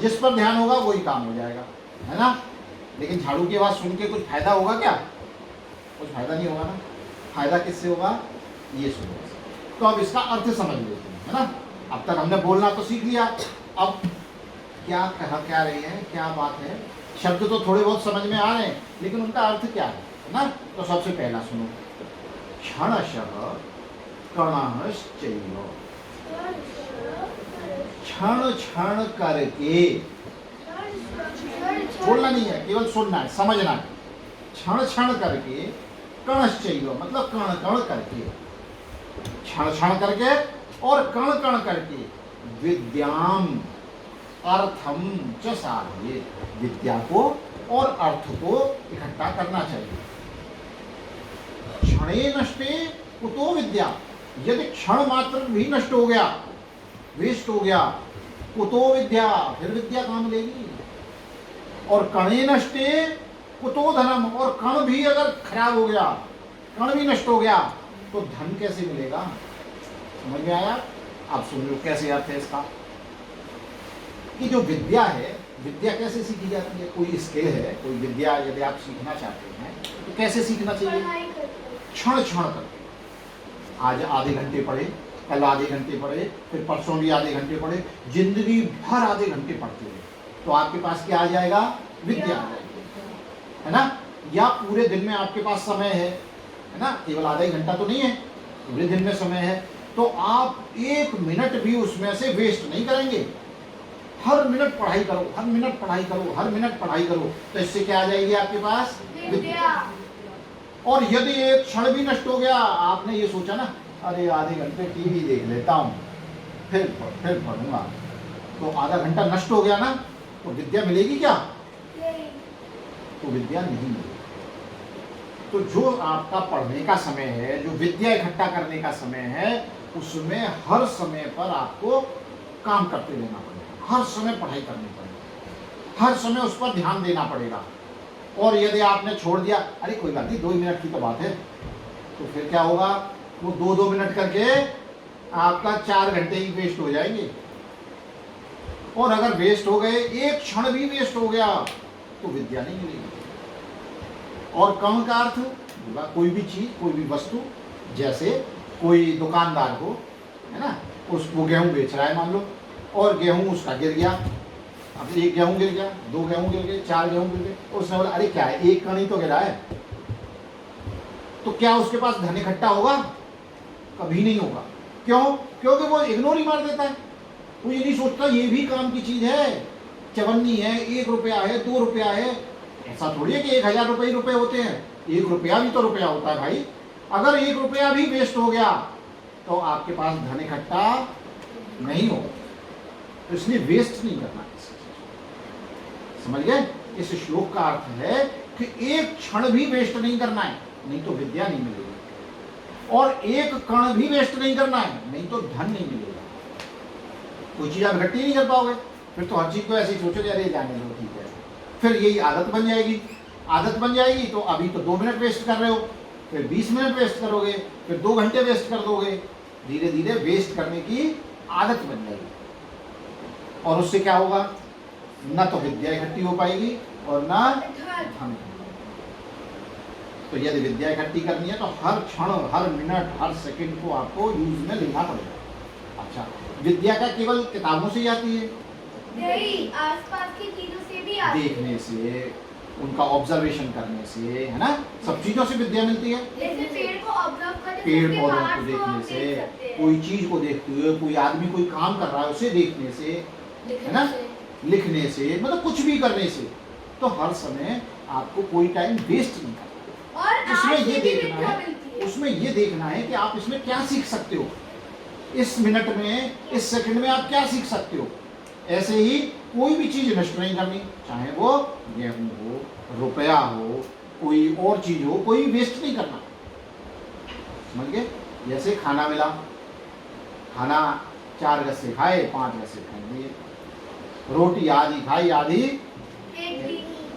जिस पर ध्यान होगा वही काम हो जाएगा, है ना। लेकिन झाड़ू की आवाज़ सुन के कुछ फायदा होगा क्या? कुछ फायदा नहीं होगा ना। फायदा किससे होगा? ये सुनने से। तो अब इसका अर्थ समझ लेते हैं, है ना। अब तक हमने बोलना तो सीख लिया, अब क्या रही है, क्या बात है। शब्द तो थोड़े बहुत समझ में आ रहे हैं, लेकिन उनका अर्थ क्या है ना। तो सबसे पहला सुनो, क्षणशः कणश्चैव, क्षण क्षण करके, बोलना नहीं है, केवल सुनना है, समझना है। क्षण क्षण करके, कणश्चैव मतलब कण कण करके, क्षण क्षण करके और कण कण करके, विद्याम अर्थम च साधये, विद्या को और अर्थ को इकट्ठा करना चाहिए। क्षणे नष्टे कुतो विद्या, यदि क्षण मात्र भी नष्ट हो गया, वेस्ट हो गया, कुतो विद्या, फिर विद्या कहाँ मिलेगी। और कणे नष्टे कुतो धनम, और कण भी अगर खराब हो गया, कण भी नष्ट हो गया, तो धन कैसे मिलेगा। समझ में आया? आप सुन लो कैसे अर्थ है इसका। कि जो विद्या है, विद्या कैसे सीखी जाती है। कोई स्किल है, कोई विद्या यदि आप सीखना चाहते हैं तो कैसे सीखना चाहिए? क्षण क्षण करके। आज आधे घंटे पढ़े, कल आधे घंटे पढ़े, फिर परसों भी आधे घंटे पढ़े, जिंदगी भर आधे घंटे पढ़ते रहे, तो आपके पास क्या आ जाएगा? विद्या आ जाएगी, है ना। या पूरे दिन में आपके पास समय है ना, केवल आधा ही घंटा तो नहीं है, पूरे दिन में समय है, तो आप 1 मिनट भी उसमें से वेस्ट नहीं करेंगे। हर मिनट पढ़ाई करो, हर मिनट पढ़ाई करो, हर मिनट पढ़ाई करो, तो इससे क्या आ जाएगी आपके पास? विद्या। और यदि एक क्षण भी नष्ट हो गया, आपने ये सोचा ना, अरे आधे घंटे टीवी देख लेता हूँ, फिर पढ़ूंगा, तो आधा घंटा नष्ट हो गया ना, तो विद्या मिलेगी क्या? तो विद्या नहीं मिलेगी। तो जो आपका पढ़ने का समय है, जो विद्या इकट्ठा करने का समय है, उसमें हर समय पर आपको काम करते रहना पड़ेगा, हर समय पढ़ाई करनी पड़ेगी, हर समय उस पर ध्यान देना पड़ेगा। और यदि आपने छोड़ दिया, अरे कोई बात नहीं 2 मिनट की तो बात है, तो फिर क्या होगा? वो 2-2 मिनट करके आपका 4 घंटे ही वेस्ट हो जाएंगे। और अगर वेस्ट हो गए, एक क्षण भी वेस्ट हो गया, तो विद्या नहीं मिलेगी। और कण का अर्थ होगा कोई भी चीज, कोई भी वस्तु। जैसे कोई दुकानदार हो, है ना, उसको गेहूं बेच रहा है मान लो, और गेहूं उसका गिर गया। अब 1 गेहूं गिर गया, 2 गेहूं गिर गए, 4 गेहूं गिर गए, और उसने बोला अरे क्या है, 1 कण ही तो गिरा है, तो क्या उसके पास धन इकट्ठा होगा? कभी नहीं होगा। क्यों? क्योंकि वो इग्नोर ही मार देता है। वो ये नहीं सोचता ये भी काम की चीज है, चवन्नी है, 1 रुपया है, 2 रुपया है। ऐसा थोड़ी है कि 1000 रुपये ही रुपये होते हैं, 1 रुपया भी तो रुपया होता है भाई। अगर 1 रुपया भी वेस्ट हो गया, तो आपके पास धन इकट्ठा नहीं होगा। तो इसलिए वेस्ट नहीं करना। समझ गए? इस श्लोक का अर्थ है कि एक क्षण भी वेस्ट नहीं करना है, नहीं तो विद्या नहीं मिलेगी। और एक कण भी वेस्ट नहीं करना है, नहीं तो धन नहीं मिलेगा। कोई चीज आप इकट्ठी नहीं कर पाओगे, फिर तो हर चीज को ऐसे ही सोचोगे अरे जाने दो ठीक है, फिर यही आदत बन जाएगी। आदत बन जाएगी तो अभी तो 2 मिनट वेस्ट कर रहे हो, फिर 20 मिनट वेस्ट करोगे, फिर 2 घंटे वेस्ट कर दोगे। धीरे धीरे वेस्ट करने की आदत बन जाएगी, और उससे क्या होगा? न तो विद्या इकट्ठी हो पाएगी और न धन। तो यदि विद्या इकट्ठी करनी है तो हर क्षण, हर मिनट, हर सेकंड को आपको यूज में लेना पड़ेगा। अच्छा, विद्या का केवल किताबों से ही आती है? नहीं, आसपास की चीजों से भी आती है। देखने से, उनका ऑब्जर्वेशन करने से, है ना, सब चीजों से विद्या मिलती है। जैसे पेड़ को ऑब्जर्व करने, पेड़ पौधों को देखने से, कोई चीज को देखते हुए, कोई आदमी कोई काम कर रहा है उसे देखने से, है ना, लिखने से, मतलब कुछ भी करने से। तो हर समय आपको कोई टाइम वेस्ट नहीं करना। और उसमें ये भी देखना है, उसमें ये देखना है कि आप इसमें क्या सीख सकते हो, इस मिनट में, इस सेकंड में आप क्या सीख सकते हो। ऐसे ही कोई भी चीज नष्ट नहीं करनी, चाहे वो गेहूं हो, रुपया हो, कोई और चीज हो, कोई वेस्ट नहीं करना। समझ गए? जैसे खाना मिला, खाना 4 गस्से खाए, 5 गस्से फेंक दिए, रोटी आधी खाई, आधी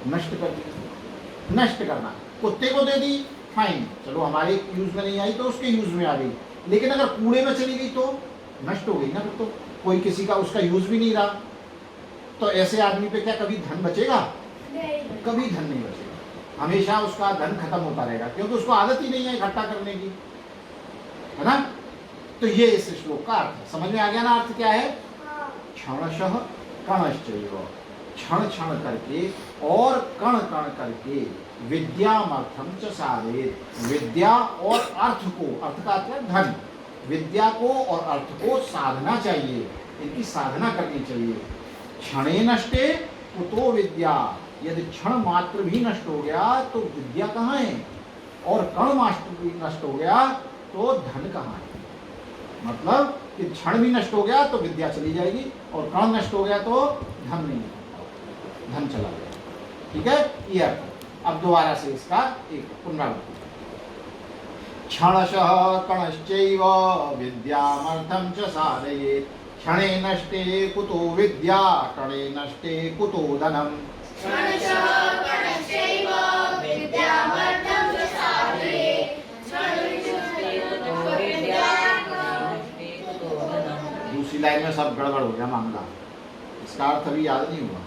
नष्ट कर दी। नष्ट करना, कुत्ते को दे दी, फाइन, चलो हमारे यूज में नहीं आई तो उसके यूज में आ गई, लेकिन अगर कूड़े में चली गई तो नष्ट हो गई ना, फिर तो कोई किसी का उसका यूज भी नहीं रहा। तो ऐसे आदमी पे क्या कभी धन बचेगा? नहीं। कभी धन नहीं बचेगा, हमेशा उसका धन खत्म होता रहेगा, क्योंकि उसको आदत ही नहीं है इकट्ठा करने की, है ना। तो ये इस श्लोक का अर्थ है। समझ में आ गया ना अर्थ क्या है? हाँ। क्षणशः कणश्चैव, क्षण क्षण करके और कण कण करके विद्यामर्थम च साधयेत्, विद्या और अर्थ को, अर्थ का अर्थ है धन, विद्या को और अर्थ को साधना चाहिए, इनकी साधना करनी चाहिए। क्षणे नष्टे कुतो विद्या, यदि क्षण मात्र भी नष्ट हो गया तो विद्या कहाँ है, और कण मात्र भी नष्ट हो गया तो धन कहाँ है। मतलब कि क्षण भी नष्ट हो गया तो विद्या चली जाएगी, और कण नष्ट हो गया तो धन नहीं, धन चला गया। ठीक है, ये अर्थ। अब दोबारा से इसका एक पुनरावृत्ति। क्षणशः कणश्चैव विद्यामर्थं च साधयेत्, क्षणे नष्टे कुतो विद्या, कणे नष्टे कुतो धनम्। क्षणशः कणश्चैव विद्यामर्थं च साधयेत्, क्षणे नष्टे कुतो विद्या, कणे नष्टे कुतो धनम्। दूसरी लाइन में सब गड़बड़ हो गया मामला, इसका अर्थ अभी याद नहीं हुआ।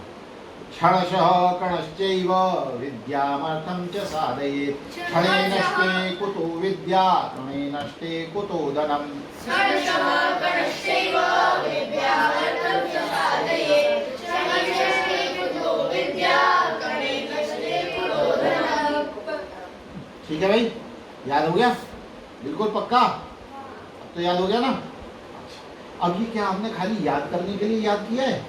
क्षणशः कणश्चैव विद्यामर्थं च साधयेत्, क्षणे नष्टे कुतो विद्या, कणे नष्टे कुतो धनम्। क्षणशः कणश्चैव विद्यामर्थं च साधयेत्, क्षणे नष्टे कुतो विद्या, कणे नष्टे कुतो धनम्। ठीक है भाई, याद हो गया? बिल्कुल पक्का? अब तो याद हो गया ना? अब ये क्या हमने खाली याद करने के लिए याद किया है?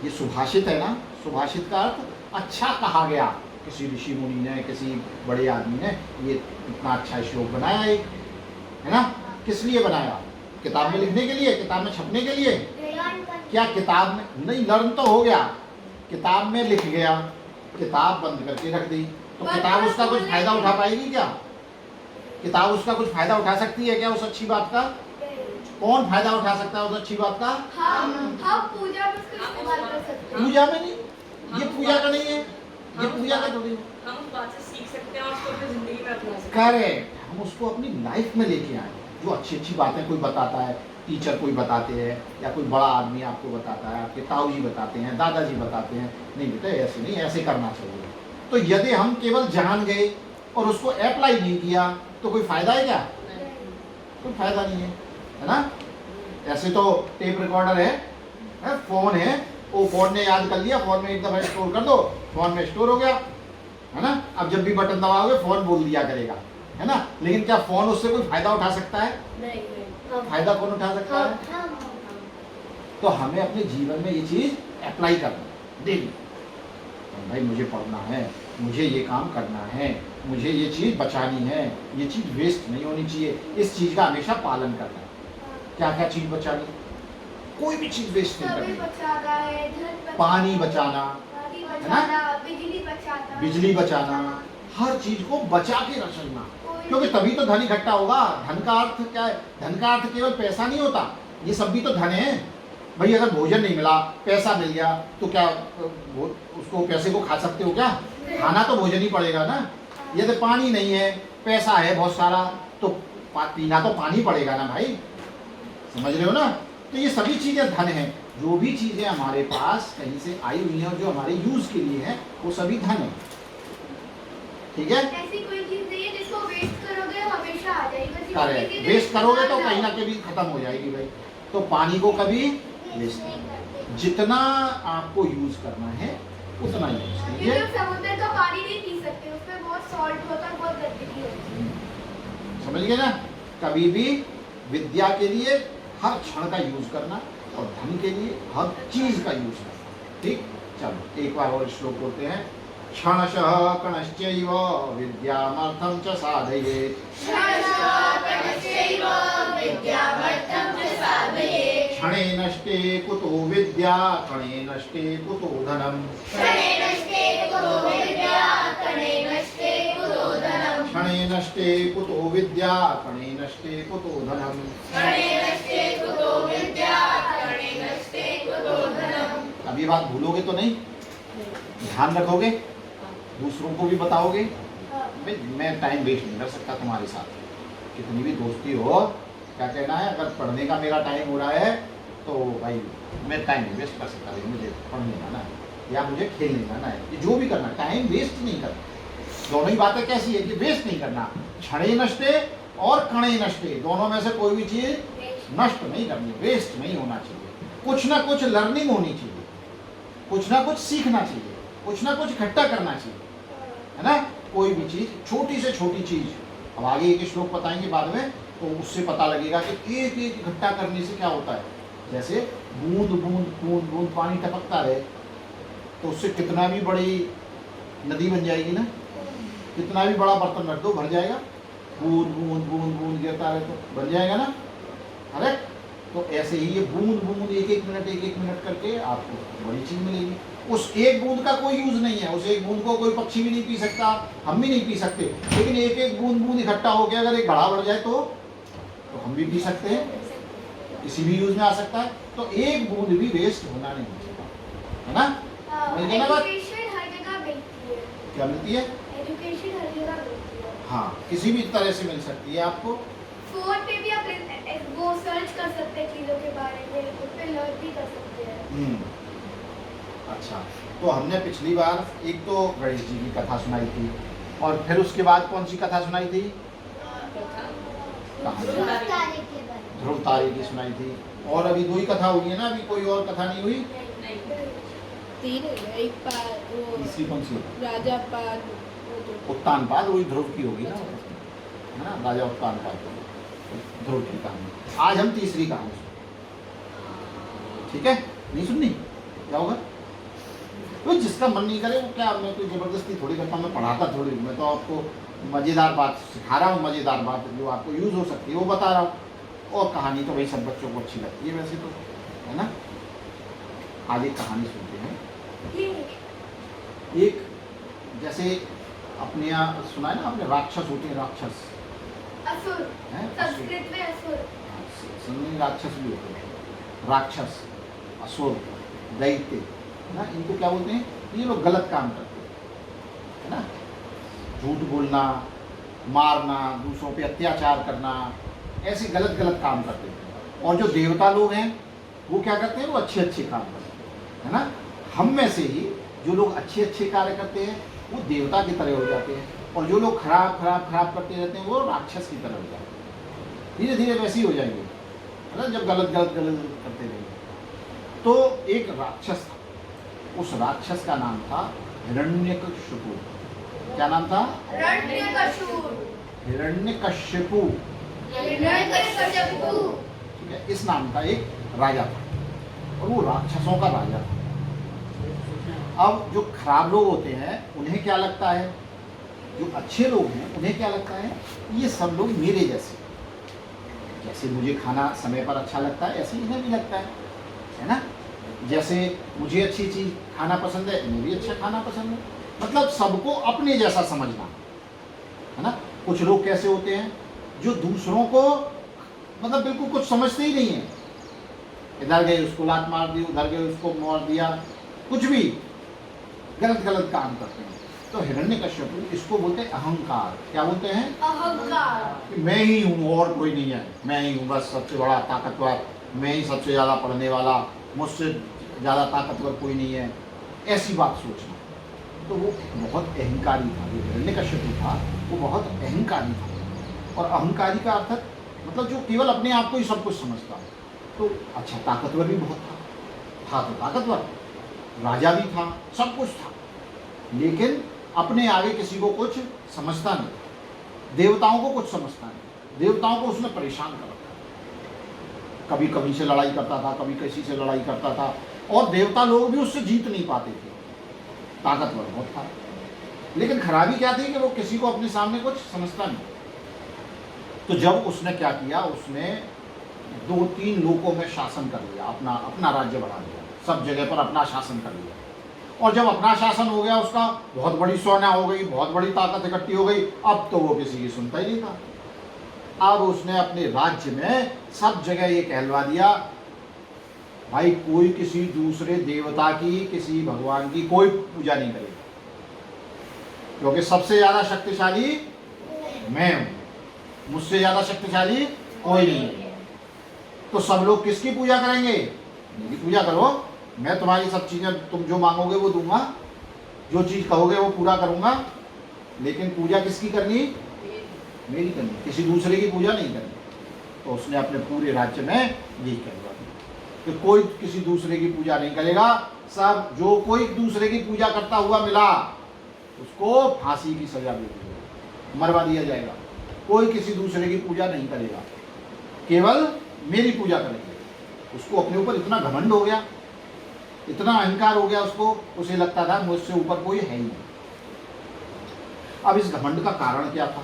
ये सुभाषित है ना, सुभाषित का अर्थ अच्छा कहा गया। किसी ऋषि मुनि ने, किसी बड़े आदमी ने ये इतना अच्छा श्लोक बनाया एक, है ना। किस लिए बनाया? किताब में लिखने के लिए, किताब में छपने के लिए? क्या किताब में नहीं, लर्न तो हो गया, किताब में लिख गया, किताब बंद करके रख दी, तो किताब उसका कुछ फायदा उठा पाएगी क्या? किताब उसका कुछ फायदा उठा सकती है क्या उस अच्छी बात का? कौन फायदा उठा सकता है उस अच्छी बात का? हम पूजा में उसका इस्तेमाल कर सकते हैं। पूजा में नहीं, ये पूजा का नहीं है, ये पूजा का थोड़ी है। हम उस बात से सीख सकते हैं और उसको अपनी जिंदगी में अपना सकते हैं। करेक्ट, हम उसको अपनी लाइफ में लेके आए। जो अच्छी अच्छी बातें कोई बताता है, टीचर कोई बताते हैं, या कोई बड़ा आदमी आपको बताता है, आपके ताऊ जी बताते हैं, दादाजी बताते हैं, नहीं बेटा ऐसे नहीं, ऐसे करना चाहिए। तो यदि हम केवल जान गए और उसको अप्लाई नहीं किया तो कोई फायदा है क्या? कोई फायदा नहीं है ना। ऐसे तो टेप रिकॉर्डर है, फोन है, वो फोन ने याद कर लिया, फोन में एक दफा स्टोर कर दो, फोन में स्टोर हो गया, है ना। अब जब भी बटन दबाओगे फोन बोल दिया करेगा, है ना। लेकिन क्या फोन उससे कोई फायदा उठा सकता है? नहीं। फायदा कौन उठा सकता है? तो हमें अपने जीवन में ये चीज अप्लाई करना है डेली। भाई मुझे पढ़ना है, मुझे ये काम करना है, मुझे ये चीज बचानी है, ये चीज वेस्ट नहीं होनी चाहिए, इस चीज का हमेशा पालन करना है। क्या क्या चीज बचानी? कोई भी चीज वेस्ट नहीं करनी। बचाना है, धन बचाना, पानी बचाना, पानी बचाना, बिजली बचाना, बिजली बचाना, हर चीज को बचा के रखना, क्योंकि तभी तो धन इकट्ठा होगा। धन का अर्थ क्या है? धन का अर्थ केवल पैसा नहीं होता, ये सब भी तो धन है। भाई अगर भोजन नहीं मिला, पैसा मिल गया, तो क्या उसको पैसे को खा सकते हो क्या? खाना तो भोजन ही पड़ेगा ना। यदि पानी नहीं है, पैसा है बहुत सारा, तो पीना तो पानी पड़ेगा ना भाई, समझ रहे हो ना। तो ये सभी चीजें धन है। जो भी चीजें हमारे पास कहीं से आई हुई हैं, जो हमारे यूज के लिए है, वो सभी धन है। ठीक है, ऐसी कोई चीज नहीं है जिसको वेस्ट करोगे हमेशा आ जाएगी। करेक्ट। वेस्ट करोगे तो कहीं ना कहीं खत्म हो जाएगी भाई। तो पानी को कभी वेस्ट नहीं करना, जितना आपको यूज करना है उतना यूज कीजिए। समुद्र का पानी नहीं पी सकते, उसमें बहुत सॉल्ट होता है, बहुत गंदगी होती है। समझ गए ना। कभी भी विद्या के लिए हर क्षण का यूज करना, और धन के लिए हर चीज का यूज करना। ठीक, चलो एक बार और श्लोक बोलते हैं। क्षणशः कणश्चैव विद्यामर्थं च साधयेत्, क्षणशः कणश्चैव विद्यामर्थं च साधयेत्, क्षणे नष्टे कुतो विद्या, कणे नष्टे कुतो धनम्। क्षणे नष्टे कुतो विद्या, कणे नष्टे कुतो धनम्। क्षणे नष्टे कुतो विद्या, कणे नष्टे कुतो धनम्। क्षणे नष्टे कुतो विद्या, कणे नष्टे कुतो धनम्। अभी बात भूलोगे तो नहीं, ध्यान रखोगे, दूसरों को भी बताओगे। भाई मैं टाइम वेस्ट नहीं कर सकता तुम्हारे साथ, कितनी भी दोस्ती हो। क्या कहना है? अगर पढ़ने का मेरा टाइम हो रहा है तो भाई मैं टाइम वेस्ट कर सकता भाई, मुझे पढ़ने जाना है या मुझे खेलने जाना है, ये जो भी करना, टाइम वेस्ट नहीं करना। दोनों ही बातें कैसी है कि वेस्ट नहीं करना। क्षणे नष्टे और कणे नष्टे, दोनों में से कोई भी चीज नष्ट नहीं करनी, वेस्ट नहीं होना चाहिए। कुछ ना कुछ लर्निंग होनी चाहिए, कुछ ना कुछ सीखना चाहिए, कुछ ना कुछ इकट्ठा करना चाहिए, है ना। कोई भी चीज, छोटी से छोटी चीज, अब आगे एक श्लोक बताएंगे बाद में, तो उससे पता लगेगा कि एक एक इकट्ठा करने से क्या होता है। जैसे बूंद बूंद बूंद बूंद पानी टपकता रहे तो उससे कितना भी बड़ी नदी बन जाएगी ना, कितना भी बड़ा बर्तन रख दो भर जाएगा। बूंद बूंद बूंद बूंद गिरता रहे तो बन जाएगा ना, अरे। तो ऐसे ही ये बूंद बूंद एक एक मिनट करके आपको बड़ी चीज मिलेगी। उस एक बूंद का कोई यूज नहीं है, उस एक बूंद को कोई पक्षी भी नहीं पी सकता, हम भी नहीं पी सकते, लेकिन एक एक बूंद बूंद इकट्ठा होकर अगर एक घड़ा बढ़ जाए तो हम भी पी सकते हैं, किसी भी यूज में आ सकता है। तो एक बूंद भी वेस्ट होना नहीं चाहिए, है ना। मिल गया ना बात? एजुकेशन हर जगह मिलती है। क्या मिलती है? एजुकेशन हर जगह मिलती है। हाँ, किसी भी तरह से मिल सकती है आपको। फोन पे भी आप वो सर्च कर सकते हैं चीज़ों के बारे में, उस पे लर्न भी कर सकते हैं। अच्छा, तो हमने पिछली बार एक तो गणेश जी की कथा सुनाई थी, और फिर उसके बाद कौन सी कथा सुनाई थी? तारे के बारे ध्रुव तारे की सुनाई थी। और अभी 2 ही कथा हुई है ना, अभी कोई और कथा नहीं हुई। तीन एक पाद वो तीसरी कौन सी? राजा पाद वो जो उत्तान पाद, वही ध्रुव की होगी ना, है ना, राजा उत्तान पाद ध्रुव की कहानी। आज हम तीसरी कहानी सुनेंगे, ठीक है। नहीं सुननी? क्या होगा? तो जिसका मन नहीं करे वो क्या, मैं कोई जबरदस्ती थोड़ी करता हूँ, मैं पढ़ाता थोड़ी, मैं तो आपको मज़ेदार बात सिखा रहा हूँ, मज़ेदार बात जो आपको यूज़ हो सकती है वो बता रहा हूँ। और कहानी तो भाई सब बच्चों को अच्छी लगती है वैसे तो, है ना। आज एक कहानी सुनते हैं। एक जैसे अपने यहाँ सुना है ना आपने, राक्षस होते हैं, राक्षस असुर, हैं, संस्कृत में असुर। सुनने राक्षस भी होते हैं, राक्षस, असुर, दैत्य, है ना। इनको क्या बोलते हैं? ये लोग गलत काम करते हैं, है ना। झूठ बोलना, मारना, दूसरों पे अत्याचार करना, ऐसे गलत गलत काम करते हैं। और जो देवता लोग हैं वो क्या करते हैं? वो अच्छे अच्छे काम करते हैं, है ना। हम में से ही जो लोग अच्छे अच्छे कार्य करते हैं वो देवता की तरह हो जाते हैं, और जो लोग खराब खराब खराब करते रहते हैं वो राक्षस की तरह हो जाते हैं। धीरे धीरे वैसे ही हो जाएंगे, है ना, जब गलत गलत गलत करते रहेंगे। तो एक राक्षस था, उस राक्षस का नाम था हिरण्यकशिपु। क्या नाम था? हिरण्यकशिपु। ठीक है, इस नाम का एक राजा था, और वो राक्षसों का राजा था। अब जो खराब लोग होते हैं उन्हें क्या लगता है, जो अच्छे लोग हैं उन्हें क्या लगता है, ये सब लोग मेरे जैसे, जैसे मुझे खाना समय पर अच्छा लगता है ऐसे इन्हें भी लगता है ना। जैसे मुझे अच्छी चीज़ खाना पसंद है, इन्हें भी अच्छा खाना पसंद है। मतलब सबको अपने जैसा समझना, है ना। कुछ लोग कैसे होते हैं जो दूसरों को मतलब बिल्कुल कुछ समझते ही नहीं है, इधर गए उसको लात मार दी, उधर गए उसको मार दिया, कुछ भी गलत गलत काम करते हैं। तो हिरण्यकश्यप इसको बोलते हैं अहंकार। क्या बोलते हैं? अहंकार। कि मैं ही हूँ और कोई नहीं है, मैं ही हूँ बस सबसे बड़ा ताकतवर, मैं ही सबसे ज़्यादा पढ़ने वाला, मुझसे ज़्यादा ताकतवर कोई नहीं है, ऐसी बात सोचना। तो वो बहुत अहंकारी था, जो हिरण्यकश्यप था वो बहुत अहंकारी था। और अहंकारी का अर्थ मतलब जो केवल अपने आप को ही सब कुछ समझता है। तो अच्छा, ताकतवर भी बहुत था तो ताकतवर, राजा भी था, सब कुछ था, लेकिन अपने आगे किसी को कुछ समझता नहीं, देवताओं को कुछ समझता नहीं, देवताओं को उसने परेशान कर रखा। कभी कभी से लड़ाई करता था, कभी किसी से लड़ाई करता था, और देवता लोग भी उससे जीत नहीं पाते थे। ताकतवर बहुत था, लेकिन खराबी क्या थी कि वो किसी को अपने सामने कुछ समझता नहीं। तो जब उसने क्या किया, उसने 2-3 लोकों में शासन कर लिया, अपना राज्य बढ़ा लिया, सब जगह पर अपना शासन कर लिया। और जब अपना शासन हो गया, उसका बहुत बड़ी सेना हो गई, बहुत बड़ी ताकत इकट्ठी हो गई, अब तो वो किसी की सुनता ही नहीं था। अब उसने अपने राज्य में सब जगह ये कहलवा दिया, भाई कोई किसी दूसरे देवता की, किसी भगवान की कोई पूजा नहीं करेगा, क्योंकि सबसे ज्यादा शक्तिशाली मैं हूं, मुझसे ज्यादा शक्तिशाली कोई नहीं है। तो सब लोग किसकी पूजा करेंगे? मेरी पूजा करो। मैं तुम्हारी सब चीजें, तुम जो मांगोगे वो दूंगा, जो चीज कहोगे वो पूरा करूंगा, लेकिन पूजा किसकी करनी? मेरी करनी, किसी दूसरे की पूजा नहीं करनी। तो उसने अपने पूरे राज्य में यही कहलवा कि कोई किसी दूसरे की पूजा नहीं करेगा। सब जो कोई दूसरे की पूजा करता हुआ मिला उसको फांसी की सजा दे दी जाएगी, मरवा दिया जाएगा। कोई किसी दूसरे की पूजा नहीं करेगा, केवल मेरी पूजा करेंगे। उसको अपने ऊपर इतना घमंड हो गया, इतना अहंकार हो गया उसको, उसे लगता था मुझसे ऊपर कोई है ही नहीं। अब इस घमंड का कारण क्या था?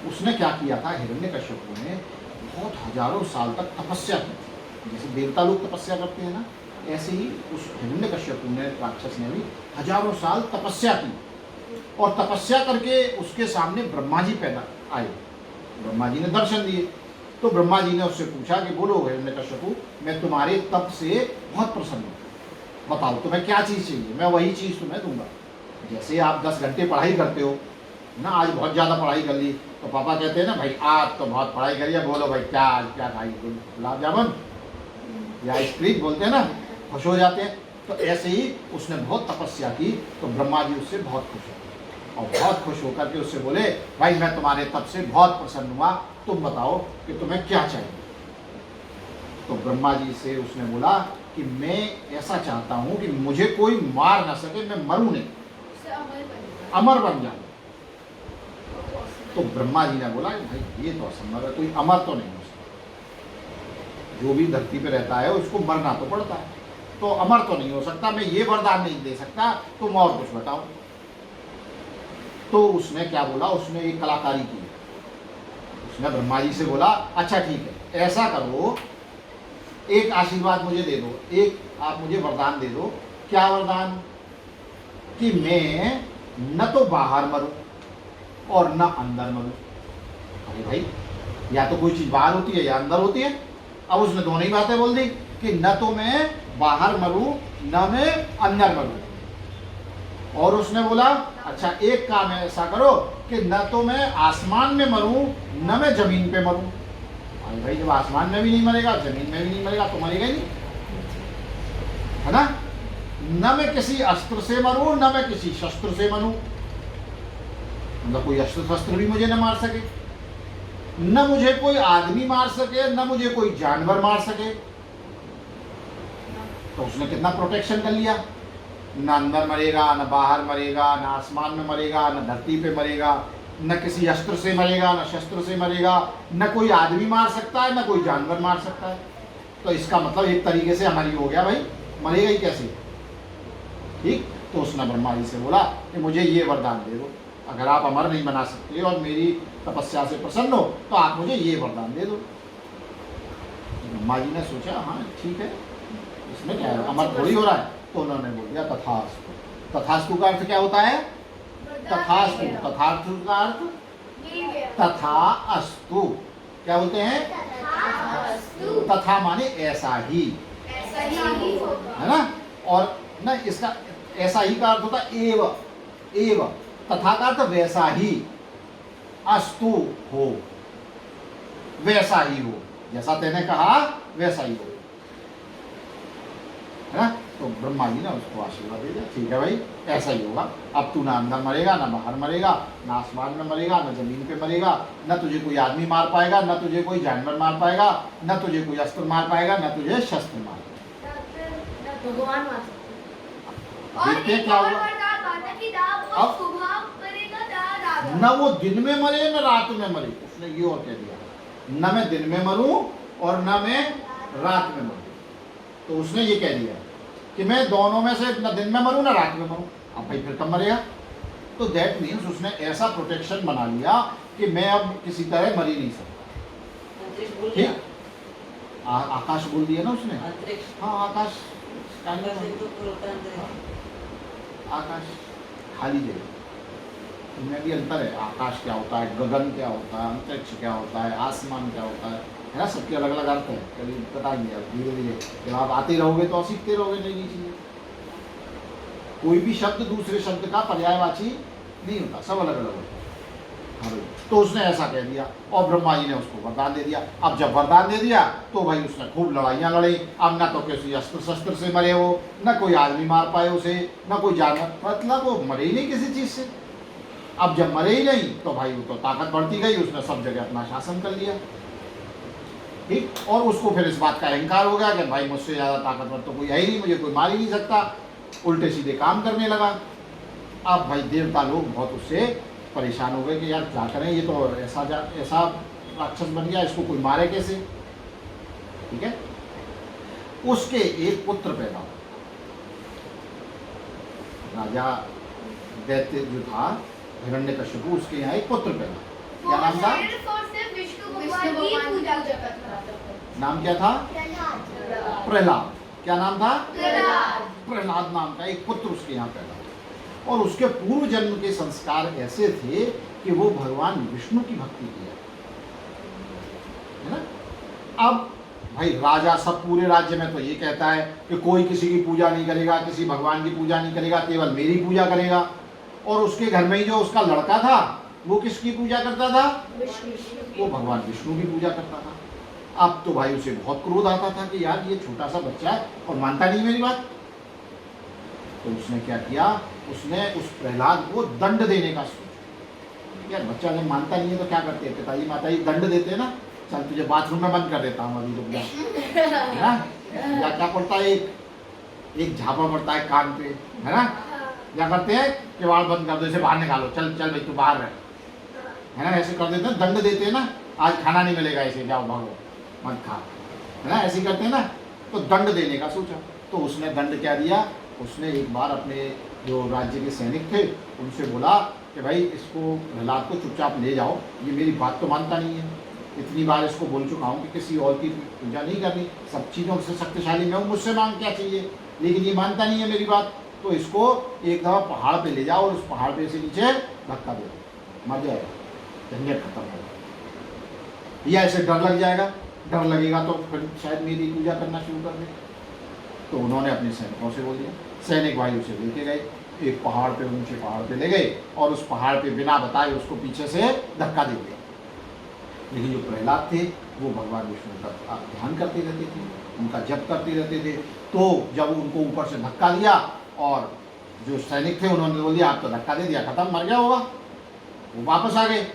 उसने क्या किया था? हिरण्यकश्यप ने बहुत हजारों साल तक तपस्या की। जैसे देवता लोग तपस्या करते हैं ना, ऐसे ही उस हिरण्यकश्यप ने, राक्षस ने भी हजारों साल तपस्या की। और तपस्या करके उसके सामने ब्रह्मा जी पैदा आए। ब्रह्मा जी ने दर्शन दिए। तो ब्रह्मा जी ने उससे पूछा कि बोलो हिरण्यकश्यप, मैं तुम्हारे तप से बहुत प्रसन्न हूँ, बताओ तुम्हें क्या चीज़ चाहिए, मैं वही चीज़ तुम्हें दूंगा। जैसे आप 10 घंटे पढ़ाई करते हो ना, आज बहुत ज़्यादा पढ़ाई कर ली तो पापा कहते हैं ना, भाई आज तो बहुत पढ़ाई करी है, बोलो भाई क्या आज क्या खाई, गुलाब जामुन या आइसक्रीम बोलते हैं ना, खुश हो जाते हैं। तो ऐसे ही उसने बहुत तपस्या की, तो ब्रह्मा जी उससे बहुत खुश हो और बहुत खुश होकर के उससे बोले, भाई मैं तुम्हारे तप से बहुत प्रसन्न हुआ, तुम बताओ कि तुम्हें क्या चाहिए। तो ब्रह्मा जी से उसने बोला कि मैं ऐसा चाहता हूँ कि मुझे कोई मार ना सके, मैं मरूं नहीं, अमर बन जाऊं। तो ब्रह्मा जी ने बोला कि भाई ये तो असंभव है, कोई अमर तो नहीं हो सकता। जो भी धरती पे रहता है उसको मरना तो पड़ता है, तो अमर तो नहीं हो सकता, मैं ये वरदान नहीं दे सकता, तुम और कुछ बताओ। तो उसने क्या बोला? उसने एक कलाकारी की। उसने ब्रह्मा जी से बोला, अच्छा ठीक है, ऐसा करो, एक आशीर्वाद मुझे दे दो, एक आप मुझे वरदान दे दो। क्या वरदान? कि मैं न तो बाहर मरूं और न अंदर मरूं। अरे भाई, या तो कोई चीज बाहर होती है या अंदर होती है। अब उसने दोनों ही बातें बोल दी कि न तो मैं बाहर मरूं न मैं अंदर मरूं। और उसने बोला, अच्छा एक काम ऐसा करो कि न तो मैं आसमान में मरूं न मैं जमीन पे मरूं। अरे भाई, जब आसमान में भी नहीं मरेगा, जमीन में भी नहीं मरेगा, तो मरेगा ही नहीं, है ना। न मैं किसी अस्त्र से मरूं न मैं किसी शस्त्र से मरूं, मतलब कोई अस्त्र शस्त्र भी मुझे न मार सके, न मुझे कोई आदमी मार सके, न मुझे कोई जानवर मार सके। तो उसने कितना प्रोटेक्शन कर लिया, न अंदर मरेगा, न बाहर मरेगा, न आसमान में मरेगा, न धरती पे मरेगा, न किसी अस्त्र से मरेगा, न शस्त्र से मरेगा, न कोई आदमी मार सकता है, न कोई जानवर मार सकता है। तो इसका मतलब एक तरीके से हमारी हो गया, भाई मरेगा ही कैसे, ठीक। तो उसने ब्रह्मा जी से बोला कि मुझे ये वरदान दे दो, अगर आप अमर नहीं बना सकते और मेरी तपस्या से प्रसन्न हो तो आप मुझे ये वरदान दे दो। ब्रह्मा जी ने सोचा, हाँ ठीक है, इसमें क्या है, अमर थोड़ी हो रहा है। तो उन्होंने बोल दिया तथास्तु। तथास्तु का अर्थ क्या होता है? तथास्तु। तथास्तु का अर्थ तथा अस्तु। क्या बोलते हैं? तथा माने ऐसा ही, है ना। और ना इसका ऐसा ही का अर्थ होता है एव, एव। तथा का अर्थ वैसा ही, अस्तु हो, वैसा ही हो, जैसा तेने कहा वैसा ही हो, है ना। तो ब्रह्मा जी ने उसको आशीर्वाद दे दिया, ठीक है भाई ऐसा ही होगा, अब तू ना अंदर मरेगा, ना बाहर मरेगा, ना आसमान में मरेगा, ना जमीन पे मरेगा, न तुझे कोई आदमी मार पाएगा, न तुझे कोई जानवर मार पाएगा, न तुझे कोई अस्त्र मार पाएगा, न तुझे शस्त्र मार पाएगा। भगवान मार देखते क्या हुआ। अब न वो दिन में मरे न रात में मरे, उसने ये और कह दिया, न मैं दिन में मरूं और न मैं रात में मरूं। तो उसने ये कह दिया कि मैं दोनों में से न दिन में मरूं न रात में मरूं। अब भाई फिर कब मरेगा? तो दैट मीन्स उसने ऐसा प्रोटेक्शन बना लिया कि मैं अब किसी तरह मर ही नहीं सकता, ठीक। आकाश बोल दिया ना उसने, हाँ आकाश, आकाश खाली जगह, इनमें भी अंतर है। आकाश क्या होता है, गगन क्या होता है, अंतरिक्ष क्या होता है, आसमान क्या होता है ना, सबके अलग अलग अर्थ है। कभी बताएंगे आप धीरे धीरे, जब आप आते रहोगे तो सीखते रहोगे नई नई चीजें। कोई भी शब्द दूसरे शब्द का पर्यायवाची नहीं होता, सब अलग अलग होता है। हाँ भाई। तो उसने ऐसा कह दिया और ब्रह्मा जी ने उसको वरदान दे दिया। अब जब वरदान दे दिया तो भाई उसने खूब लड़ाइयाँ लड़ी। अब ना तो किसी अस्त्र शस्त्र से मरे वो, ना कोई आदमी मार पाए उसे, ना कोई जानवर, मतलब वो मरे ही नहीं किसी चीज़ से। अब जब मरे ही नहीं तो भाई वो तो ताकत बढ़ती गई, उसने सब जगह अपना शासन कर लिया। ठीक, और उसको फिर इस बात का अहंकार हो गया कि भाई मुझसे ज़्यादा ताकतवर तो कोई है ही नहीं, मुझे कोई मार ही नहीं सकता। उल्टे सीधे काम करने लगा। अब भाई देवता लोग बहुत उससे परेशान हो गए कि यार क्या करें, ये तो ऐसा राक्षस बन गया, इसको कोई मारे कैसे। ठीक है, उसके एक पुत्र पैदा हुआ। राजा दैत्य जो था हिरण्यकश्यपु, उसके यहाँ एक पुत्र पैदा हुआ। क्या नाम था? सिर्फ और सिर्फ विष्णु भगवान की पूजा करता था। नाम क्या था? प्रहलाद। क्या नाम था? प्रहलाद। प्रहलाद नाम का एक पुत्र उसके यहाँ पैदा हुआ। और उसके पूर्व जन्म के संस्कार ऐसे थे कि वो भगवान विष्णु की भक्ति किया, है ना। अब भाई राजा सब पूरे राज्य में तो ये कहता है कि कोई किसी की पूजा नहीं करेगा, किसी भगवान की पूजा नहीं करेगा, केवल मेरी पूजा करेगा। और उसके घर में ही जो उसका लड़का था वो किसकी पूजा करता था? वो भगवान विष्णु की पूजा करता था। अब तो भाई उसे बहुत क्रोध आता था कि यार ये छोटा सा बच्चा है और मानता नहीं मेरी बात। तो उसने क्या किया, उसने उस प्रहलाद को दंड देने का सोचा। यार बच्चा जब मानता नहीं है तो क्या करते हैं, पिताजी माताजी दंड देते हैं ना, चल तुझे बाथरूम में बंद कर देता हूँ अभी, रुक जा, है ना। या क्या पड़ता है, एक झापा पड़ता है कान पे, है ना। क्या करते हैं, किवाड़ बंद कर दो, इसे बाहर निकालो, चल चल भाई तू बाहर रह, है ना। ऐसे कर देते हैं, दंड देते हैं ना, आज खाना नहीं मिलेगा इसे, जाओ भागो मत खा, है ना, ऐसे करते हैं ना। तो दंड देने का सोचा। तो उसने दंड क्या दिया, उसने एक बार अपने जो राज्य के सैनिक थे उनसे बोला कि भाई इसको प्रहलाद को चुपचाप ले जाओ, ये मेरी बात तो मानता नहीं है। इतनी बार इसको बोल चुका हूँ कि किसी और की पूजा नहीं करनी, सब चीज़ों से शक्तिशाली मैं हूँ, मुझसे मांग क्या चाहिए, लेकिन ये मानता नहीं है मेरी बात। तो इसको एक दफ़ा पहाड़ पे ले जाओ और उस पहाड़ पे से नीचे धक्का दो, मर जाएगा, झंझट खत्म होगा। या ऐसे डर लग जाएगा, डर लगेगा तो फिर शायद मेरी पूजा करना शुरू कर दे। तो उन्होंने अपने सैनिकों से बोल दिया। सैनिक भाई उसे लेके गए, एक पहाड़ पे, ऊंचे पहाड़ पे ले गए और उस पहाड़ पे बिना बताए उसको पीछे से धक्का दे दिया। लेकिन जो प्रहलाद थे वो भगवान विष्णु का ध्यान करते रहते थे, उनका जप करते रहते थे। तो जब उनको ऊपर से धक्का दिया और जो सैनिक थे उन्होंने बोल दिया आप तो धक्का दे दिया, खत्म, मर गया होगा, वो वापस आ गए।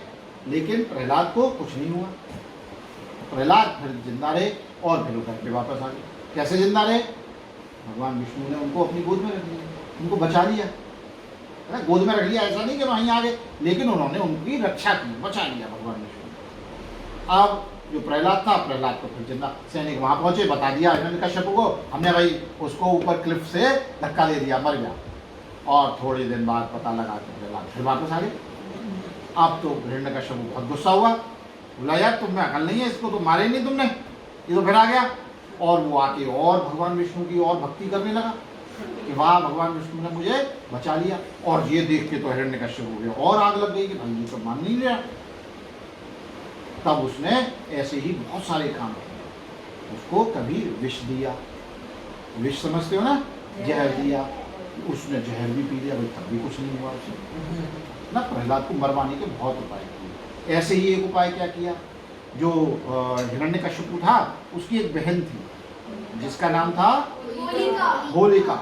लेकिन प्रहलाद को कुछ नहीं हुआ। प्रहलाद फिर जिंदा रहे और फिर घर पे वापस आ गए। कैसे जिंदा रहे? भगवान विष्णु ने उनको अपनी गोद में रख लिया, उनको बचा लिया, है ना। गोद में रख लिया ऐसा नहीं कि वहीं आ गए, लेकिन उन्होंने उनकी रक्षा की, बचा लिया भगवान विष्णु। अब जो प्रहलाद था, प्रहलाद को फिर जिंदा, सैनिक वहाँ पहुँचे, बता दिया हिरण्यकश्यप को, हमने भाई उसको ऊपर क्लिफ से धक्का दे दिया, मर गया। और थोड़े दिन बाद पता लगा कि प्रहलाद फिर वापस आ गए। अब तो हिरण्यकश्यप बहुत गुस्सा हुआ, बोला यार तुम्हें अकल नहीं है, इसको तो मारे नहीं तुमने, ये तो फिर आ गया। और वो आके और भगवान विष्णु की और भक्ति करने लगा कि वाह भगवान विष्णु ने मुझे बचा लिया। और ये देख के तो हिरण्यकश्यप हो गया और आग लग गई कि भाई ये तो मान नहीं रहा। तब उसने ऐसे ही बहुत सारे काम किए। उसको कभी विष दिया, विष समझते हो ना, जहर दिया, उसने जहर भी पी लिया, भाई तब भी कुछ नहीं हुआ उसे ना। प्रहलाद को मरवाने के बहुत उपाय किए। ऐसे ही एक उपाय क्या किया, जो हिरण्यकश्यप था उसकी एक बहन थी जिसका नाम था होलिका।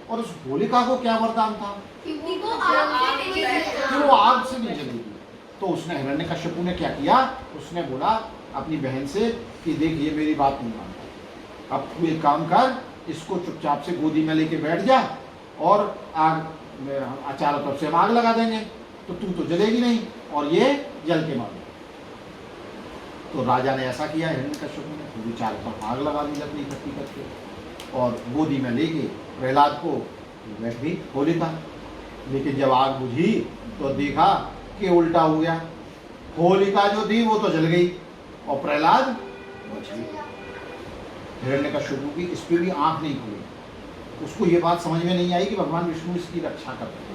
और उस होलिका को क्या वरदान था कि वो आग से नहीं जलेगी। तो उसने हिरण्यकश्यप ने क्या किया, उसने बोला अपनी बहन से कि देख ये मेरी बात नहीं मानता, अब तू एक काम कर, इसको चुपचाप से गोदी में लेके बैठ जा और आग चारों तरफ से हम आग लगा देंगे तो तू तो जलेगी नहीं और ये जल के मर। तो राजा ने ऐसा किया, हिरण्यकश्यप ने पूरी चारों तरफ आग लगा दी लकड़ी इकट्ठी करके और गोदी में लेके प्रहलाद को बैठ गई होलिका। लेकिन जब आग बुझी तो देखा कि उल्टा हो गया, होलिका जो थी वो तो जल गई और प्रहलाद बच गया। हिरण्यकश्यप की इस पर भी आंख नहीं खुली, उसको ये बात समझ में नहीं आई कि भगवान विष्णु इसकी रक्षा करते हैं।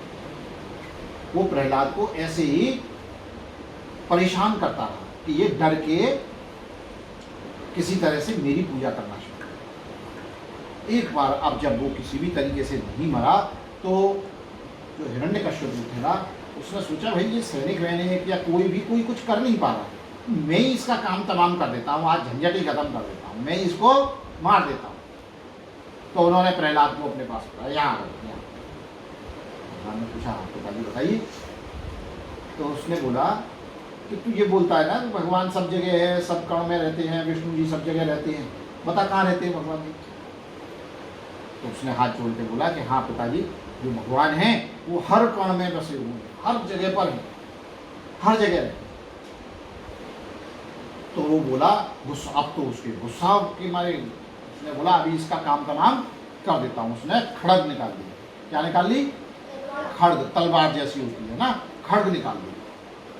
वो प्रहलाद को ऐसे ही परेशान करता रहा कि ये डर के किसी तरह से मेरी पूजा करना शुरू कर। एक बार अब जब वो किसी भी तरीके से नहीं मरा तो जो हिरण्यकश्यप थे ना उसने सोचा भाई ये सैनिक वैनिक या कोई कुछ कर नहीं पा रहा, मैं ही इसका काम तमाम कर देता हूँ, आज झंझट ही खत्म कर देता हूँ, मैं इसको मार देता हूँ। तो उन्होंने प्रहलाद को अपने पास बुलाया, यहाँ आ गए, यहाँ। भगवान ने पूछा पिताजी बताइए। तो उसने बोला कि तू ये बोलता है ना कि भगवान सब जगह है, सब कण में रहते हैं, विष्णु जी सब जगह रहते हैं, बता कहाँ रहते हैं भगवान जी। तो उसने हाथ जोड़ के बोला कि हाँ पिताजी, जो भगवान हैं वो हर कण में बसे हुए हैं, हर जगह पर हैं, हर जगह रहते हैं। तो वो बोला गुस्सा, अब तो उसके गुस्सा के मारे उसने बोला अभी इसका काम तमाम कर देता हूँ। उसने खड़ग निकाल दी। क्या निकाल ली? खड़ग, तलवार जैसी होती है ना, खड़ग निकाल दी।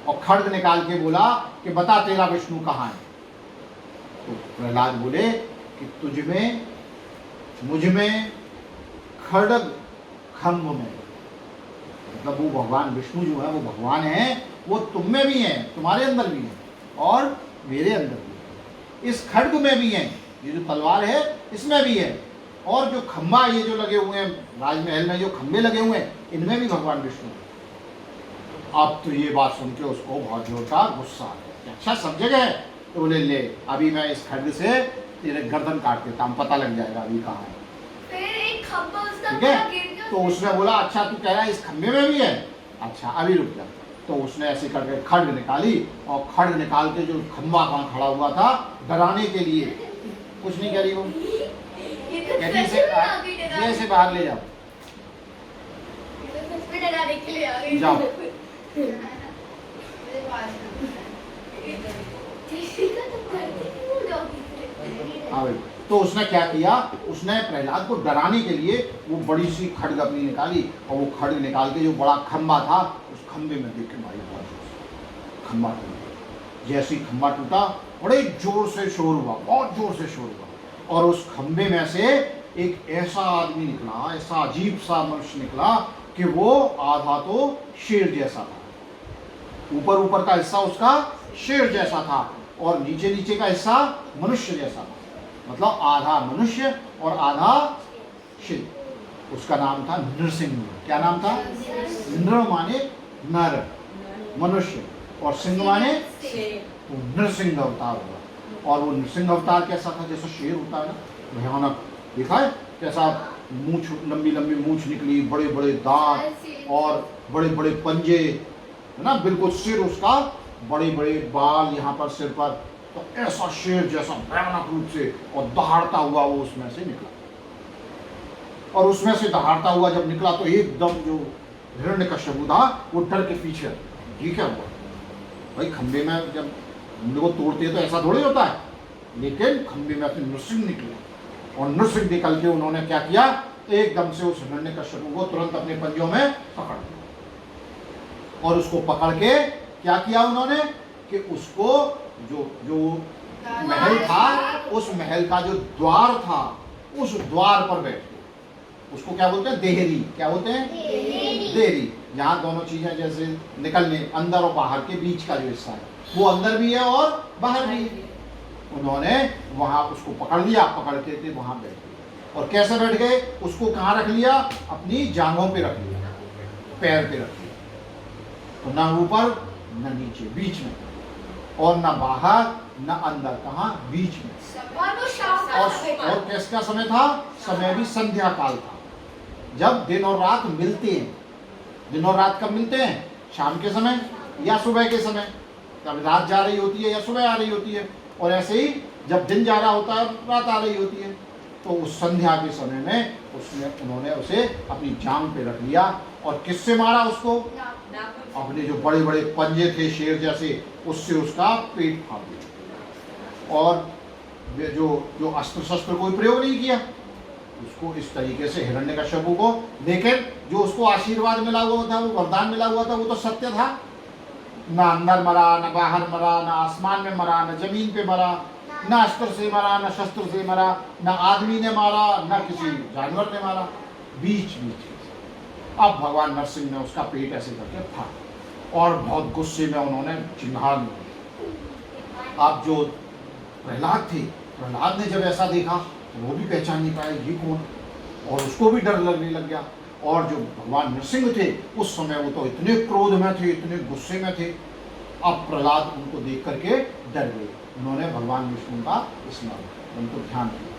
और खड़ग निकाल के बोला कि बता तेरा विष्णु कहाँ है। तो प्रहलाद बोले कि तुझ में, मुझ में, खड़ग खम्भ में, मतलब वो भगवान विष्णु जो है वो भगवान है, वो तुम में भी है, तुम्हारे अंदर भी है और मेरे अंदर भी है। इस खड्ग में भी है, ये जो तलवार है इसमें भी है, और जो खंबा ये जो लगे हुए हैं राजमहल में, जो खंबे लगे हुए हैं, इनमें भी भगवान विष्णु है। अब तो ये बात सुन के उसको बहुत जोर का गुस्सा आ गया। अच्छा सब जगह है? तो बोले ले अभी मैं इस खड्ग से तेरे गर्दन काट देता हूँ, पता लग जाएगा अभी कहाँ है। फिर एक खंभा उसका ठीक है? पूरा गिर गया। तो उसने बोला अच्छा तू कह रहा है इस खंबे में भी है, अच्छा अभी रुक जा। तो उसने ऐसे करके खड्ग निकाली और खड्ग निकाल के जो खंबा वहाँ खड़ा हुआ था डराने के लिए, कुछ नहीं करी वो, ये तो कहती सच में आ गई डराने। ये से बाहर ले जाओ, ये तो सच में डराने के लिए आ गई। जाओ। किसी का तो करती नहीं वो डॉगी। हाँ भाई। तो उसने क्या किया, उसने प्रहलाद को डराने के लिए वो बड़ी सी खड्ग अपनी निकाली और वो खड्ग निकाल के जो बड़ा खंबा था उस खंबे में देख के मारी, खंबा टूटा। जैसे ही खंबा टूटा बड़े जोर से शोर हुआ, बहुत जोर से शोर हुआ, और उस खंबे में से एक ऐसा आदमी निकला, ऐसा अजीब सा मनुष्य निकला कि वो आधा तो शेर जैसा था, ऊपर ऊपर का हिस्सा उसका शेर जैसा था और नीचे नीचे का हिस्सा मनुष्य जैसा था, मतलब आधा मनुष्य और आधा शेर। उसका नाम था नृसिंह। क्या नाम था? नृ माने नर, मनुष्य, और सिंह माने तो नृसिंह अवतार हुआ। और वो नृसिंह अवतार कैसा था? जैसा शेर होता है ना, भयानक। देखा है कैसा? मूछ, लंबी लंबी मूछ निकली, बड़े बड़े दांत और बड़े बड़े पंजे, है ना, बिल्कुल सिर उसका, बड़े बड़े बाल यहाँ पर सिर पर, तो ऐसा शेर जैसा भयानक रूप से, और दहाड़ता हुआ वो उसमें से निकला। और उसमें से दहाड़ता हुआ जब निकला तो एकदम जो हिरण्यकश्यप था वो डर के पीछे। ये क्या हुआ भाई? खंबे में जब खंबे को तोड़ते हैं तो ऐसा थोड़ी होता है, लेकिन खंबे में अपने नृसिंह निकले, और नृसिंह निकल के उन्होंने क्या किया, एकदम से उस हिरण्यकश्यप को तुरंत अपने पंजों में पकड़ लिया। और उसको पकड़ के क्या किया उन्होंने कि उसको जो महल था, उस महल का जो द्वार था, उस द्वार पर बैठ गए। उसको क्या बोलते हैं? देहरी। क्या बोलते हैं? देहरी। जहाँ दोनों चीजें जैसे निकलने, अंदर और बाहर के बीच का जो हिस्सा है, वो अंदर भी है और बाहर भी है। उन्होंने वहां उसको पकड़ लिया, पकड़ के वहां बैठ गए। और कैसे बैठ गए? उसको कहाँ रख लिया? अपनी जांघों पे रख लिया, पैर पे रख लिया। तो ना ऊपर न नीचे, बीच में, और न बाहर न अंदर, कहाँ? बीच में। और वो शाम का समय था। और किसका समय था? समय भी संध्या काल था, जब दिन और रात मिलते हैं। दिन और रात कब मिलते हैं? शाम के समय या सुबह के समय, तब रात जा रही होती है या सुबह आ रही होती है। और ऐसे ही जब दिन जा रहा होता है रात आ रही होती है। तो उस संध्या के समय में उन्होंने उसे अपनी जांघ पे रख लिया। और किससे मारा उसको? अपने जो बड़े बड़े पंजे थे शेर जैसे, उससे उसका पेट फाड़ दिया। और जो अस्त्र शस्त्र कोई प्रयोग नहीं किया, उसको इस तरीके से हिरण्यकश्यप को, लेकिन जो उसको आशीर्वाद मिला हुआ था, वो वरदान मिला हुआ था, वो तो सत्य था। ना अंदर मरा, न बाहर मरा, न आसमान में मरा, न जमीन पे मरा, न अस्त्र से मरा, न शस्त्र से मरा, न आदमी ने मारा, न किसी जानवर ने मारा, बीच बीच। अब भगवान नरसिंह ने उसका पेट ऐसे करके फाड़ा और बहुत गुस्से में उन्होंने चिन्हार लिया। अब जो प्रहलाद थे, प्रहलाद ने जब ऐसा देखा तो वो भी पहचान नहीं पाया ये कौन, और उसको भी डर लगने लग गया। और जो भगवान नृसिंह थे उस समय वो तो इतने क्रोध में थे, इतने गुस्से में थे। अब प्रहलाद उनको देख करके डर गए। उन्होंने भगवान विष्णु का स्मरण, उनको ध्यान किया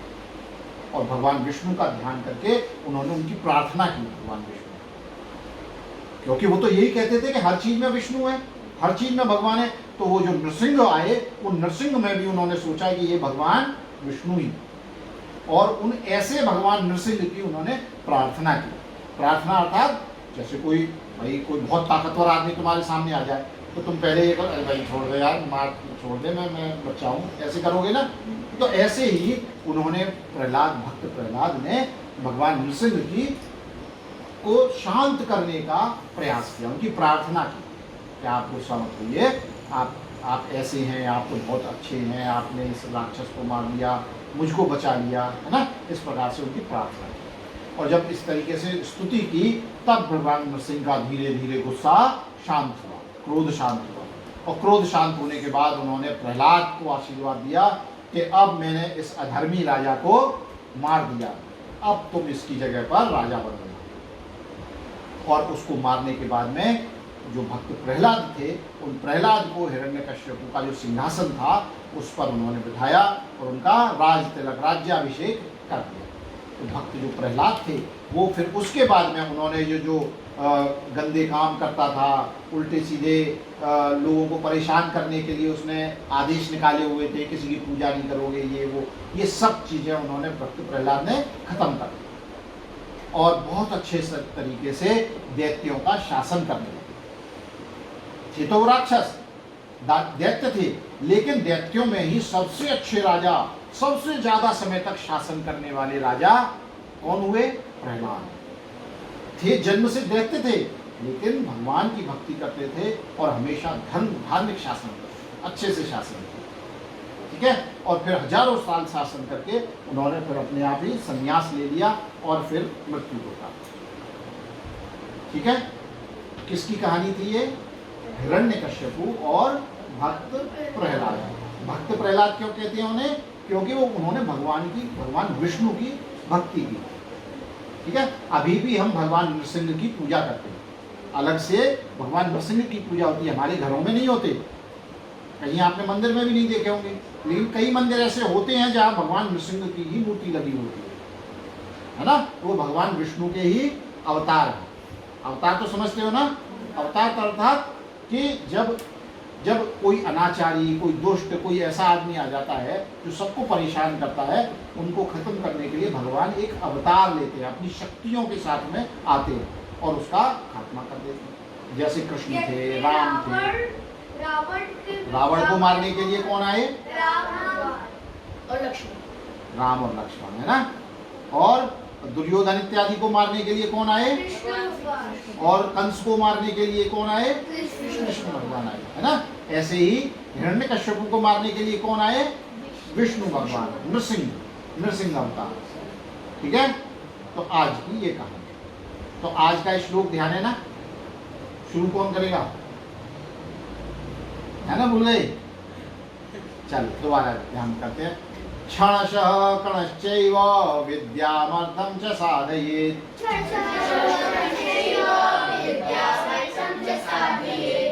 और भगवान विष्णु का ध्यान करके उन्होंने उनकी प्रार्थना की भगवान विष्णु, क्योंकि वो तो यही कहते थे कि हर चीज में विष्णु है, हर चीज में भगवान है। तो वो जो नृसिंह आए, उन नृसिंह में भी उन्होंने सोचा कि ये भगवान विष्णु ही, और उन ऐसे भगवान नृसिंह की उन्होंने प्रार्थना की। प्रार्थना अर्थात जैसे कोई बहुत ताकतवर आदमी तुम्हारे सामने आ जाए तो तुम पहले ये करो, अरे भाई छोड़ दे यार, मार छोड़ दे, मैं बच्चा हूँ, ऐसे करोगे ना। तो ऐसे ही उन्होंने भक्त प्रहलाद ने भगवान नृसिंह की को शांत करने का प्रयास किया, उनकी प्रार्थना की कि आप गुस्सा मत होइए, आप ऐसे हैं, आप तो बहुत अच्छे हैं, आपने इस राक्षस को मार दिया, मुझको बचा लिया, है ना। इस प्रकार से उनकी प्रार्थना की, और जब इस तरीके से स्तुति की तब भगवान नृसिंह का धीरे धीरे गुस्सा शांत हुआ, क्रोध शांत हुआ, और क्रोध शांत होने के बाद उन्होंने प्रहलाद को आशीर्वाद दिया कि अब मैंने इस अधर्मी राजा को मार दिया, अब तुम इसकी जगह पर राजा बन गए। और उसको मारने के बाद में जो भक्त प्रहलाद थे, उन प्रहलाद को हिरण्यकश्यप का जो सिंहासन था उस पर उन्होंने बिठाया और उनका राज तिलक, राज्याभिषेक कर दिया। तो भक्त जो प्रहलाद थे वो फिर उसके बाद में उन्होंने जो गंदे काम करता था, उल्टे सीधे लोगों को परेशान करने के लिए उसने आदेश निकाले हुए थे, किसी की पूजा नहीं करोगे, ये सब चीज़ें उन्होंने भक्त प्रहलाद ने खत्म कर दी और बहुत अच्छे तरीके से दैत्यों का शासन करने लगे। थे तो वो राक्षस, दैत्य थे, लेकिन दैत्यों में ही सबसे अच्छे राजा, सबसे ज्यादा समय तक शासन करने वाले राजा कौन हुए? प्रहलाद थे। जन्म से दैत्य थे, लेकिन भगवान की भक्ति करते थे और हमेशा धार्मिक शासन करते, अच्छे से शासन करते, ठीक है। और फिर हजारों साल शासन करके उन्होंने फिर अपने आप ही संन्यास ले लिया और फिर मृत्यु को प्राप्त, ठीक है। किसकी कहानी थी ये? हिरण्यकश्यपु और भक्त प्रहलाद। भक्त प्रहलाद क्यों कहते हैं उन्हें? क्योंकि वो उन्होंने भगवान विष्णु की भक्ति की, ठीक है। अभी भी हम भगवान नृसिंह की पूजा करते हैं, अलग से भगवान नृसिंह की पूजा होती है, हमारे घरों में नहीं होते, कहीं आपने मंदिर में भी नहीं देखे होंगे, लेकिन कई मंदिर ऐसे होते हैं जहाँ भगवान नृसिंह की ही मूर्ति लगी होती है ना। वो भगवान विष्णु के ही अवतार है। अवतार तो समझते हो ना? अवतार अर्थात कि जब कोई अनाचारी, कोई दुष्ट, कोई ऐसा आदमी आ जाता है जो सबको परेशान करता है, उनको खत्म करने के लिए भगवान एक अवतार लेते हैं, अपनी शक्तियों के साथ में आते हैं और उसका खात्मा कर देते हैं। जैसे कृष्ण थे, राम थे। रावण को मारने के लिए कौन आए? और लक्ष्मण, राम और लक्ष्मण, है ना। और दुर्योधन इत्यादि को मारने के लिए कौन आए? और कंस को मारने के लिए कौन आए? कृष्ण भगवान आए, है ना। ऐसे ही हिरण्यकश्यप को मारने के लिए कौन आए? विष्णु भगवान, नृसिंह अवतार, ठीक है। तो आज की ये कहानी, तो आज का श्लोक ध्यान है ना। शुरू कौन करेगा? है ना, भूल गए? चलो दोबारा ध्यान करते हैं। क्षणशः कणश्चैव विद्यामर्थं च साधयेत्।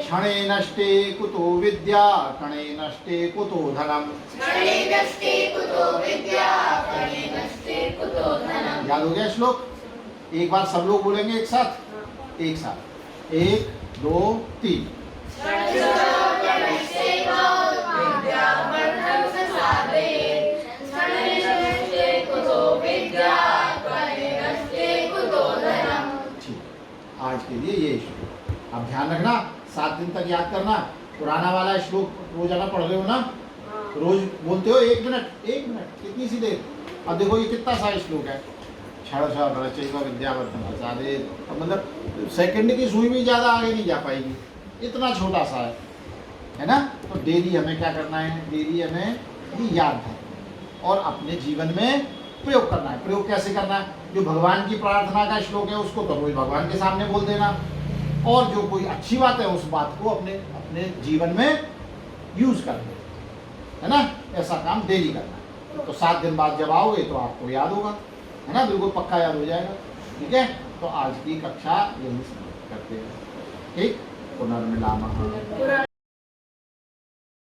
क्षणे नष्टे कुतो विद्या, कणे नष्टे कुतो धनम्। याद हो गया श्लोक? एक बार सब लोग बोलेंगे एक साथ, 1 2 3। आज के लिए ये श्लोक अब ध्यान रखना, 7 दिन तक याद करना। पुराना वाला श्लोक रोजाना पढ़ रहे हो ना, रोज बोलते हो 1 मिनट, कितनी सी देर। अब देखो ये कितना सा श्लोक है, विद्यावर्धन प्रसादेत। मतलब सेकंड की सुई भी ज़्यादा आगे नहीं जा पाएगी, इतना छोटा सा है ना। तो डेली हमें क्या करना है? डेली हमें ये याद है और अपने जीवन में प्रयोग करना है। प्रयोग कैसे करना है? जो भगवान की प्रार्थना का श्लोक है उसको तो रोज भगवान के सामने बोल देना, और जो कोई अच्छी बात है उस बात को अपने जीवन में यूज करना है ना। ऐसा काम डेली करना है। तो 7 दिन बाद जब आओगे तो आपको याद होगा, है ना, बिल्कुल पक्का याद हो जाएगा, ठीक है। तो तो आज की कक्षा यही समाप्त करते हैं। ठीक, पुनर्मिलामः।